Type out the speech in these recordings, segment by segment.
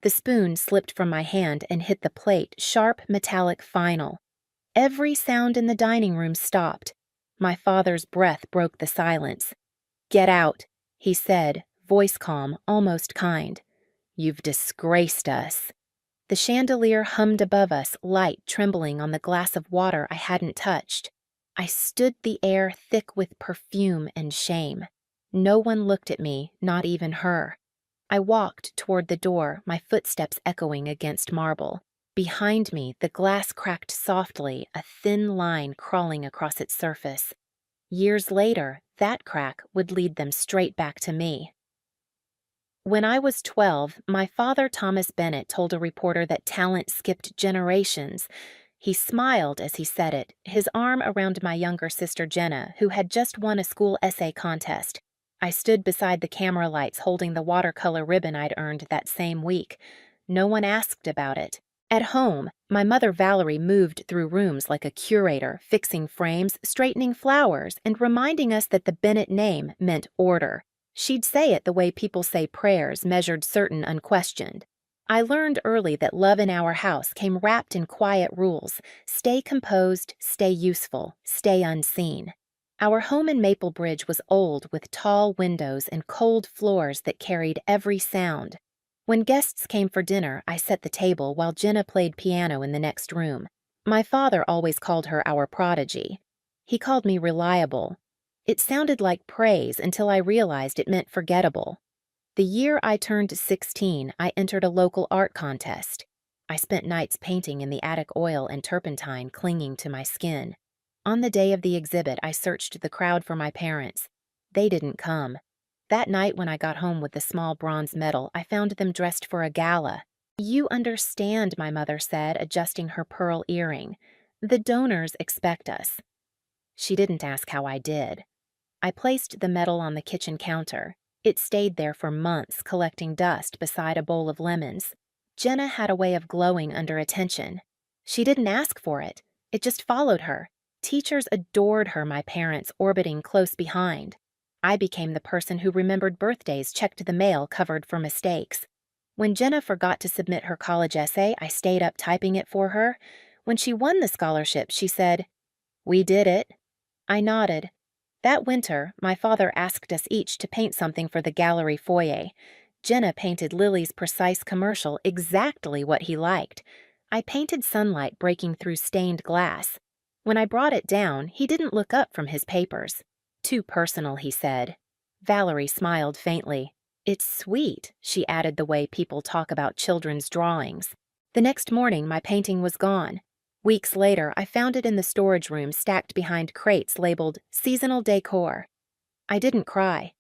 The spoon slipped from my hand and hit the plate, sharp, metallic final. Every sound in the dining room stopped. My father's breath broke the silence. "Get out," he said, voice calm, almost kind. "You've disgraced us." The chandelier hummed above us, light trembling on the glass of water I hadn't touched. I stood the air thick with perfume and shame. No one looked at me, not even her. I walked toward the door, my footsteps echoing against marble. Behind me, the glass cracked softly, a thin line crawling across its surface. Years later, that crack would lead them straight back to me. When I was 12, my father, Thomas Bennett, told a reporter that talent skipped generations. He smiled as he said it, his arm around my younger sister Jenna, who had just won a school essay contest. I stood beside the camera lights holding the watercolor ribbon I'd earned that same week. No one asked about it. At home, my mother Valerie moved through rooms like a curator, fixing frames, straightening flowers, and reminding us that the Bennett name meant order. She'd say it the way people say prayers, measured certain, unquestioned. I learned early that love in our house came wrapped in quiet rules: stay composed, stay useful, stay unseen. Our home in Maple Bridge was old, with tall windows and cold floors that carried every sound. When guests came for dinner, I set the table while Jenna played piano in the next room. My father always called her our prodigy. He called me reliable. It sounded like praise until I realized it meant forgettable. The year I turned 16, I entered a local art contest. I spent nights painting in the attic, oil and turpentine clinging to my skin. On the day of the exhibit, I searched the crowd for my parents. They didn't come. That night when I got home with the small bronze medal, I found them dressed for a gala. "You understand," my mother said, adjusting her pearl earring. "The donors expect us." She didn't ask how I did. I placed the medal on the kitchen counter. It stayed there for months, collecting dust beside a bowl of lemons. Jenna had a way of glowing under attention. She didn't ask for it. It just followed her. Teachers adored her, my parents orbiting close behind. I became the person who remembered birthdays, checked the mail, covered for mistakes. When Jenna forgot to submit her college essay, I stayed up typing it for her. When she won the scholarship, she said, "We did it." I nodded. That winter, my father asked us each to paint something for the gallery foyer. Jenna painted Lily's precise commercial, exactly what he liked. I painted sunlight breaking through stained glass. When I brought it down, he didn't look up from his papers. "Too personal," he said. Valerie smiled faintly. "It's sweet," she added, the way people talk about children's drawings. The next morning, my painting was gone. Weeks later, I found it in the storage room, stacked behind crates labeled seasonal decor. I didn't cry.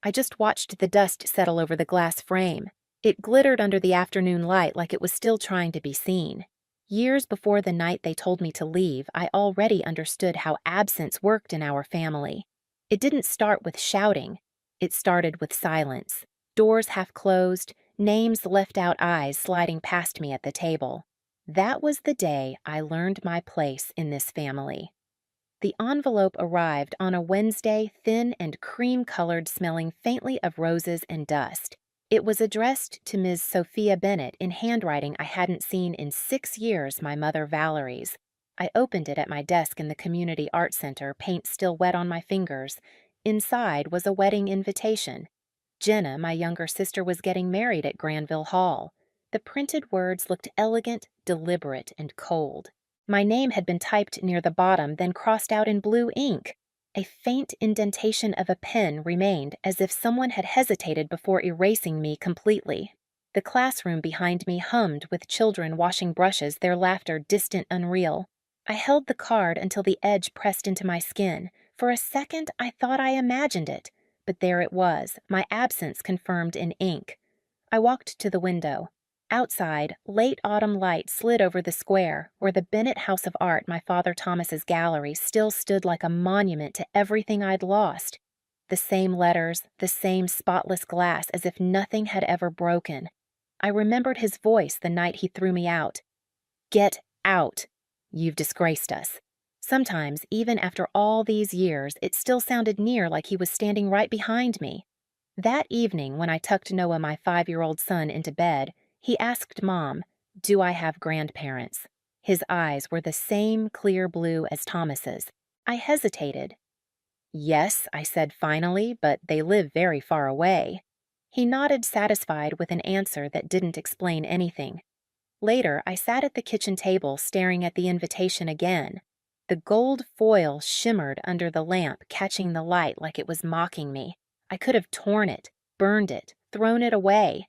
I just watched the dust settle over the glass frame. It glittered under the afternoon light like it was still trying to be seen. Years before the night they told me to leave, I already understood how absence worked in our family. It didn't start with shouting. It started with silence. Doors half closed, names left out, eyes sliding past me at the table. That was the day I learned my place in this family. The envelope arrived on a Wednesday, thin and cream-colored, smelling faintly of roses and dust. It was addressed to Ms. Sophia Bennett in handwriting I hadn't seen in 6 years, my mother Valerie's. I opened it at my desk in the Community Art Center, paint still wet on my fingers. Inside was a wedding invitation. Jenna, my younger sister, was getting married at Granville Hall. The printed words looked elegant, deliberate, and cold. My name had been typed near the bottom, then crossed out in blue ink. A faint indentation of a pen remained, as if someone had hesitated before erasing me completely. The classroom behind me hummed with children washing brushes, their laughter distant, unreal. I held the card until the edge pressed into my skin. For a second, I thought I imagined it, but there it was, my absence confirmed in ink. I walked to the window. Outside, late autumn light slid over the square, where the Bennett House of Art, my father Thomas's gallery, still stood like a monument to everything I'd lost. The same letters, the same spotless glass, as if nothing had ever broken. I remembered his voice the night he threw me out. "Get out! You've disgraced us." Sometimes, even after all these years, it still sounded near, like he was standing right behind me. That evening, when I tucked Noah, my 5-year-old son, into bed, He asked Mom, "Do I have grandparents?" His eyes were the same clear blue as Thomas's. I hesitated. "Yes," I said finally, "but they live very far away." He nodded, satisfied with an answer that didn't explain anything. Later, I sat at the kitchen table staring at the invitation again. The gold foil shimmered under the lamp, catching the light like it was mocking me. I could have torn it, burned it, thrown it away.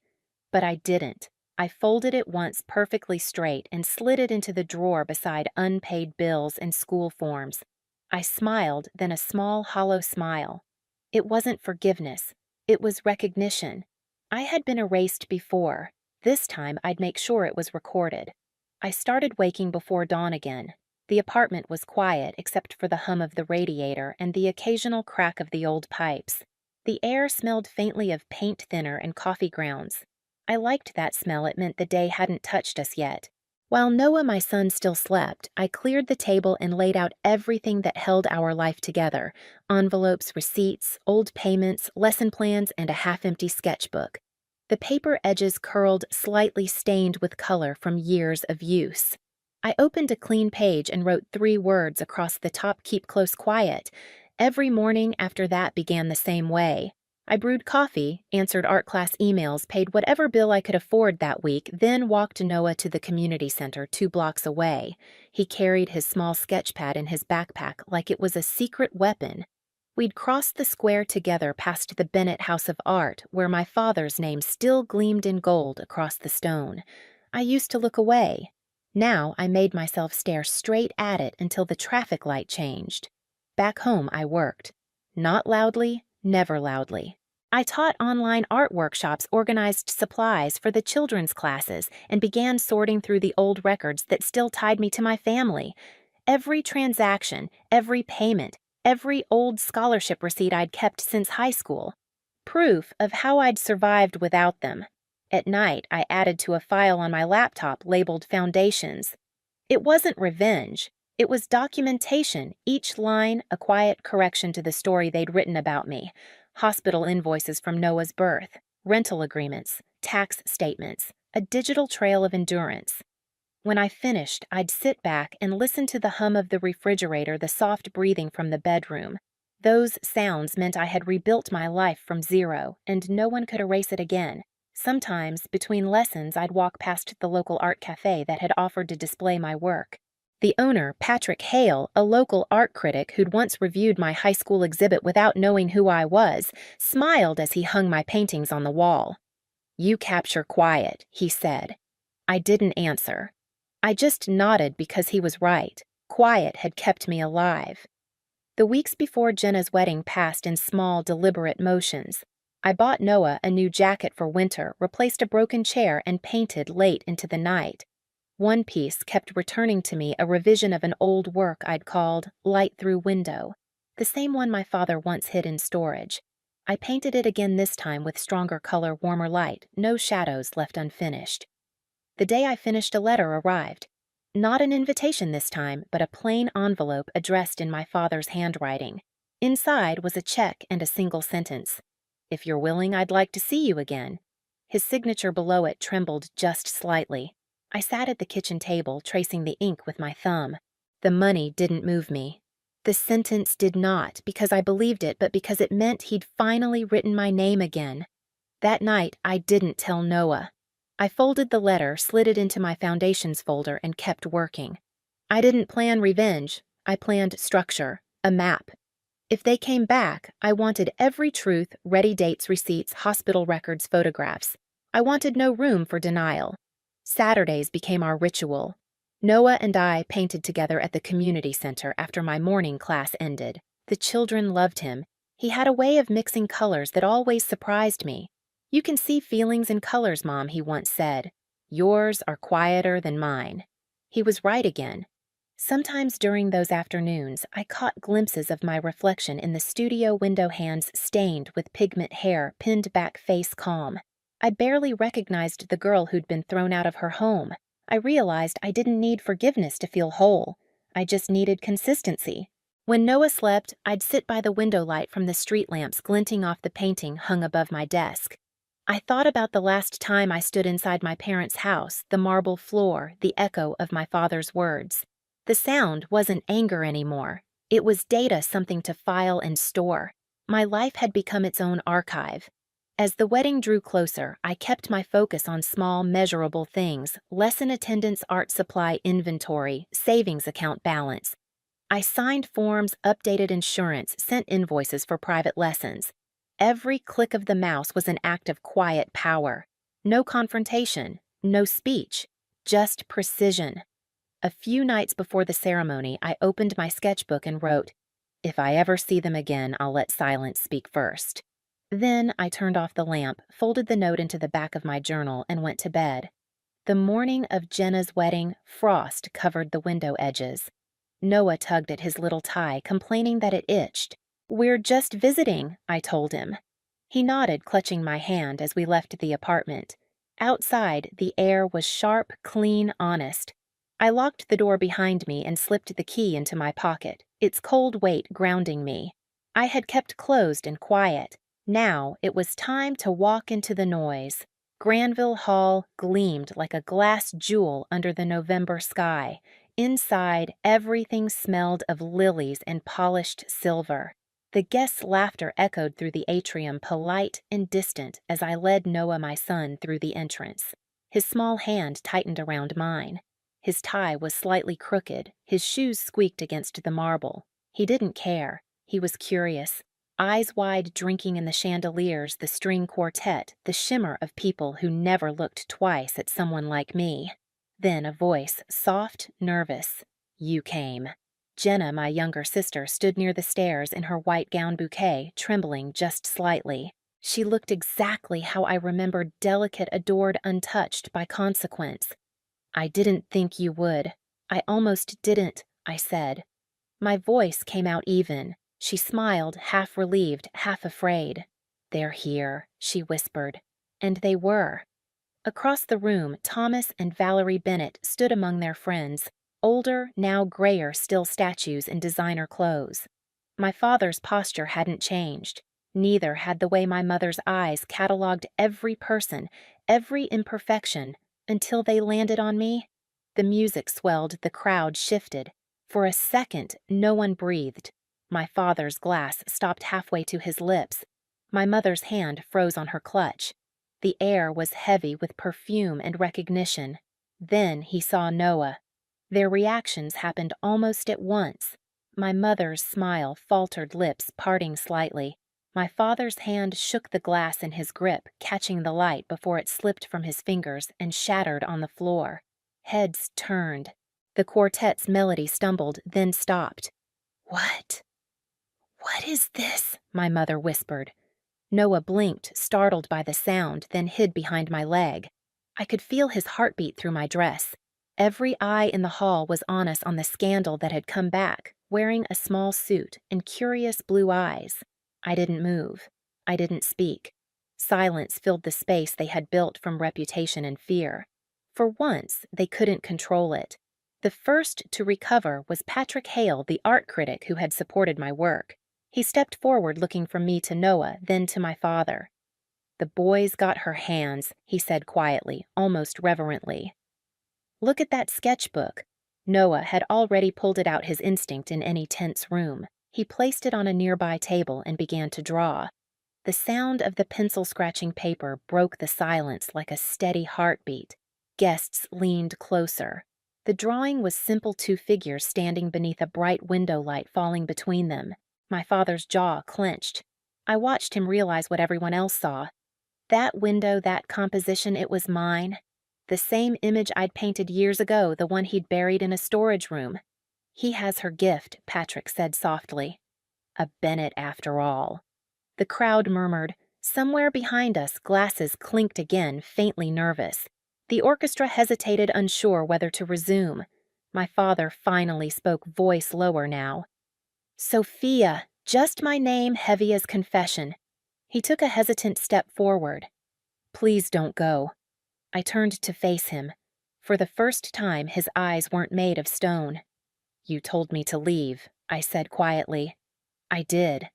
But I didn't. I folded it once perfectly straight and slid it into the drawer beside unpaid bills and school forms. I smiled, then a small, hollow smile. It wasn't forgiveness. It was recognition. I had been erased before. This time I'd make sure it was recorded. I started waking before dawn again. The apartment was quiet except for the hum of the radiator and the occasional crack of the old pipes. The air smelled faintly of paint thinner and coffee grounds. I liked that smell. It meant the day hadn't touched us yet. While Noah, my son, still slept, I cleared the table and laid out everything that held our life together: envelopes, receipts, old payments, lesson plans, and a half-empty sketchbook. The paper edges curled, slightly stained with color from years of use. I opened a clean page and wrote 3 words across the top: "Keep close, quiet." Every morning after that began the same way. I brewed coffee, answered art class emails, paid whatever bill I could afford that week, then walked Noah to the community center 2 blocks away. He carried his small sketch pad in his backpack like it was a secret weapon. We'd crossed the square together past the Bennett House of Art, where my father's name still gleamed in gold across the stone. I used to look away. Now I made myself stare straight at it until the traffic light changed. Back home I worked. Not loudly, never loudly. I taught online art workshops, organized supplies for the children's classes, and began sorting through the old records that still tied me to my family. Every transaction, every payment, every old scholarship receipt I'd kept since high school. Proof of how I'd survived without them. At night, I added to a file on my laptop labeled Foundations. It wasn't revenge. It was documentation, each line a quiet correction to the story they'd written about me. Hospital invoices from Noah's birth, rental agreements, tax statements, a digital trail of endurance. When I finished, I'd sit back and listen to the hum of the refrigerator, the soft breathing from the bedroom. Those sounds meant I had rebuilt my life from zero, and no one could erase it again. Sometimes, between lessons, I'd walk past the local art cafe that had offered to display my work. The owner, Patrick Hale, a local art critic who'd once reviewed my high school exhibit without knowing who I was, smiled as he hung my paintings on the wall. "You capture quiet," he said. I didn't answer. I just nodded because he was right. Quiet had kept me alive. The weeks before Jenna's wedding passed in small, deliberate motions. I bought Noah a new jacket for winter, replaced a broken chair, and painted late into the night. One piece kept returning to me, a revision of an old work I'd called Light Through Window, the same one my father once hid in storage. I painted it again this time with stronger color, warmer light, no shadows left unfinished. The day I finished, a letter arrived. Not an invitation this time, but a plain envelope addressed in my father's handwriting. Inside was a check and a single sentence: "If you're willing, I'd like to see you again." His signature below it trembled just slightly. I sat at the kitchen table, tracing the ink with my thumb. The money didn't move me. The sentence did not, because I believed it, but because it meant he'd finally written my name again. That night, I didn't tell Noah. I folded the letter, slid it into my Foundations folder, and kept working. I didn't plan revenge. I planned structure, a map. If they came back, I wanted every truth, ready dates, receipts, hospital records, photographs. I wanted no room for denial. Saturdays became our ritual. Noah and I painted together at the community center after my morning class ended. The children loved him. He had a way of mixing colors that always surprised me. "You can see feelings in colors, Mom," he once said. "Yours are quieter than mine." He was right again. Sometimes during those afternoons, I caught glimpses of my reflection in the studio window, hands stained with pigment, hair pinned back, face calm. I barely recognized the girl who'd been thrown out of her home. I realized I didn't need forgiveness to feel whole. I just needed consistency. When Noah slept, I'd sit by the window light from the street lamps glinting off the painting hung above my desk. I thought about the last time I stood inside my parents' house, the marble floor, the echo of my father's words. The sound wasn't anger anymore. It was data, something to file and store. My life had become its own archive. As the wedding drew closer, I kept my focus on small, measurable things: lesson attendance, art supply inventory, savings account balance. I signed forms, updated insurance, sent invoices for private lessons. Every click of the mouse was an act of quiet power. No confrontation, no speech, just precision. A few nights before the ceremony, I opened my sketchbook and wrote, "If I ever see them again, I'll let silence speak first." Then I turned off the lamp, folded the note into the back of my journal, and went to bed. The morning of Jenna's wedding, frost covered the window edges. Noah tugged at his little tie, complaining that it itched. "We're just visiting," I told him. He nodded, clutching my hand as we left the apartment. Outside, the air was sharp, clean, honest. I locked the door behind me and slipped the key into my pocket, its cold weight grounding me. I had kept closed and quiet. Now it was time to walk into the noise. Granville Hall gleamed like a glass jewel under the November sky. Inside, everything smelled of lilies and polished silver. The guests' laughter echoed through the atrium, polite and distant, as I led Noah, my son, through the entrance. His small hand tightened around mine. His tie was slightly crooked, his shoes squeaked against the marble. He didn't care. He was curious, eyes wide, drinking in the chandeliers, the string quartet, the shimmer of people who never looked twice at someone like me. Then a voice, soft, nervous. "You came." Jenna, my younger sister, stood near the stairs in her white gown bouquet, trembling just slightly. She looked exactly how I remembered, delicate, adored, untouched by consequence. "I didn't think you would. I almost didn't," I said. My voice came out even. She smiled, half relieved, half afraid. "They're here," she whispered. And they were. Across the room, Thomas and Valerie Bennett stood among their friends, older, now grayer still statues in designer clothes. My father's posture hadn't changed. Neither had the way my mother's eyes cataloged every person, every imperfection, until they landed on me. The music swelled, the crowd shifted. For a second, no one breathed. My father's glass stopped halfway to his lips. My mother's hand froze on her clutch. The air was heavy with perfume and recognition. Then he saw Noah. Their reactions happened almost at once. My mother's smile, faltered lips parting slightly. My father's hand shook the glass in his grip, catching the light before it slipped from his fingers and shattered on the floor. Heads turned. The quartet's melody stumbled, then stopped. "What? What is this?" my mother whispered. Noah blinked, startled by the sound, then hid behind my leg. I could feel his heartbeat through my dress. Every eye in the hall was on us, on the scandal that had come back, wearing a small suit and curious blue eyes. I didn't move. I didn't speak. Silence filled the space they had built from reputation and fear. For once, they couldn't control it. The first to recover was Patrick Hale, the art critic who had supported my work. He stepped forward, looking from me to Noah, then to my father. "The boy's got her hands," he said quietly, almost reverently. "Look at that sketchbook." Noah had already pulled it out, his instinct in any tense room. He placed it on a nearby table and began to draw. The sound of the pencil scratching paper broke the silence like a steady heartbeat. Guests leaned closer. The drawing was simple: two figures standing beneath a bright window light falling between them. My father's jaw clenched. I watched him realize what everyone else saw. That window, that composition, it was mine. The same image I'd painted years ago, the one he'd buried in a storage room. "He has her gift," Patrick said softly. "A Bennett after all." The crowd murmured. Somewhere behind us, glasses clinked again, faintly nervous. The orchestra hesitated, unsure whether to resume. My father finally spoke, voice lower now. "Sophia, just my name, heavy as confession." He took a hesitant step forward. "Please don't go." I turned to face him. For the first time, his eyes weren't made of stone. "You told me to leave," I said quietly. "I did."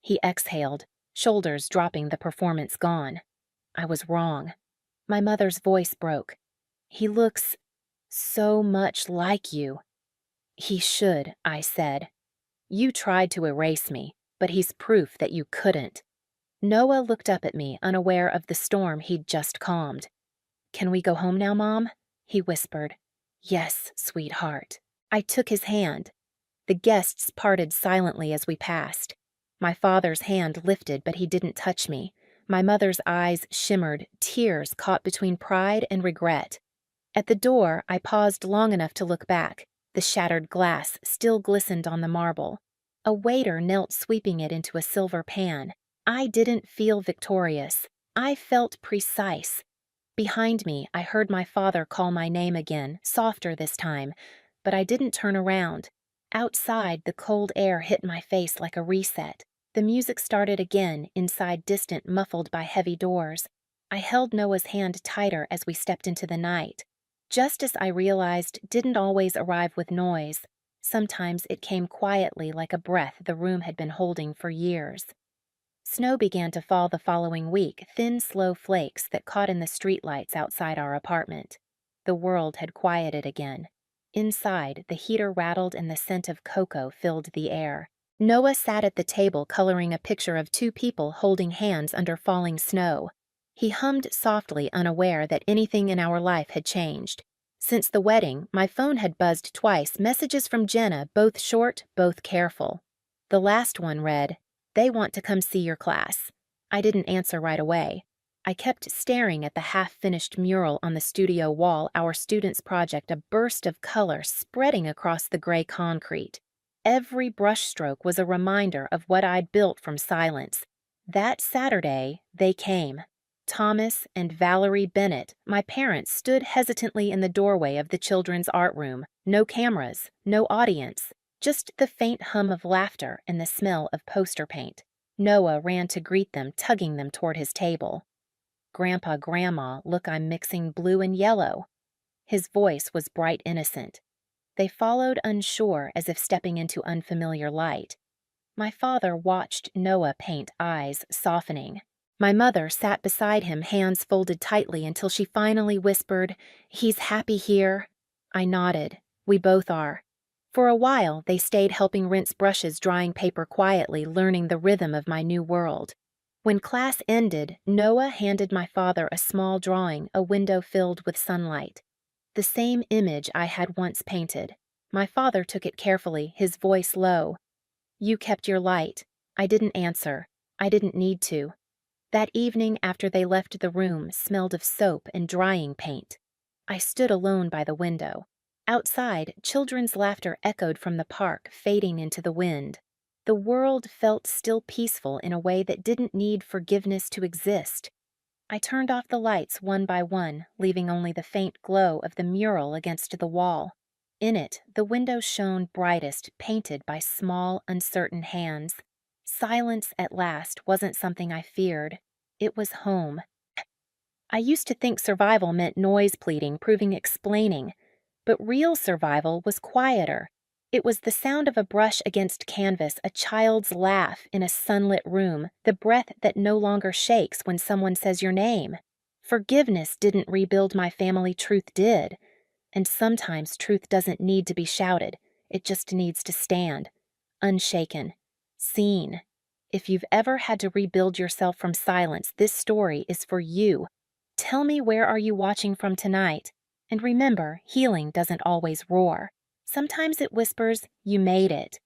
He exhaled, shoulders dropping, the performance gone. I was wrong. My mother's voice broke. He looks so much like you. He should, I said. You tried to erase me, but he's proof that you couldn't. Noah looked up at me, unaware of the storm he'd just calmed. Can we go home now, Mom? He whispered. Yes, sweetheart. I took his hand. The guests parted silently as we passed. My father's hand lifted, but he didn't touch me. My mother's eyes shimmered, tears caught between pride and regret. At the door, I paused long enough to look back. The shattered glass still glistened on the marble. A waiter knelt sweeping it into a silver pan. I didn't feel victorious. I felt precise. Behind me, I heard my father call my name again, softer this time, but I didn't turn around. Outside, the cold air hit my face like a reset. The music started again, inside distant, muffled by heavy doors. I held Noah's hand tighter as we stepped into the night. Justice, I realized, didn't always arrive with noise. Sometimes it came quietly like a breath the room had been holding for years. Snow began to fall the following week, thin, slow flakes that caught in the streetlights outside our apartment. The world had quieted again. Inside, the heater rattled and the scent of cocoa filled the air. Noah sat at the table coloring a picture of two people holding hands under falling snow. He hummed softly, unaware that anything in our life had changed. Since the wedding, my phone had buzzed twice, messages from Jenna, both short, both careful. The last one read, "They want to come see your class." I didn't answer right away. I kept staring at the half-finished mural on the studio wall, our students' project, a burst of color spreading across the gray concrete. Every brushstroke was a reminder of what I'd built from silence. That Saturday, they came. Thomas and Valerie Bennett, my parents, stood hesitantly in the doorway of the children's art room. No cameras, no audience, just the faint hum of laughter and the smell of poster paint. Noah ran to greet them, tugging them toward his table. "Grandpa, Grandma, look, I'm mixing blue and yellow." His voice was bright innocent. They followed unsure, as if stepping into unfamiliar light. My father watched Noah paint, eyes softening. My mother sat beside him, hands folded tightly, until she finally whispered, "He's happy here." I nodded. We both are. For a while, they stayed helping rinse brushes, drying paper quietly, learning the rhythm of my new world. When class ended, Noah handed my father a small drawing, a window filled with sunlight. The same image I had once painted. My father took it carefully, his voice low. "You kept your light." I didn't answer. I didn't need to. That evening after they left the room smelled of soap and drying paint. I stood alone by the window. Outside, children's laughter echoed from the park, fading into the wind. The world felt still peaceful in a way that didn't need forgiveness to exist. I turned off the lights one by one, leaving only the faint glow of the mural against the wall. In it, the window shone brightest, painted by small, uncertain hands. Silence at last wasn't something I feared. It was home. I used to think survival meant noise pleading, proving explaining. But real survival was quieter. It was the sound of a brush against canvas, a child's laugh in a sunlit room, the breath that no longer shakes when someone says your name. Forgiveness didn't rebuild my family, truth did. And sometimes truth doesn't need to be shouted. It just needs to stand. Unshaken. Seen. If you've ever had to rebuild yourself from silence, this story is for you. Tell me, where are you watching from tonight? And remember, healing doesn't always roar. Sometimes it whispers, "You made it."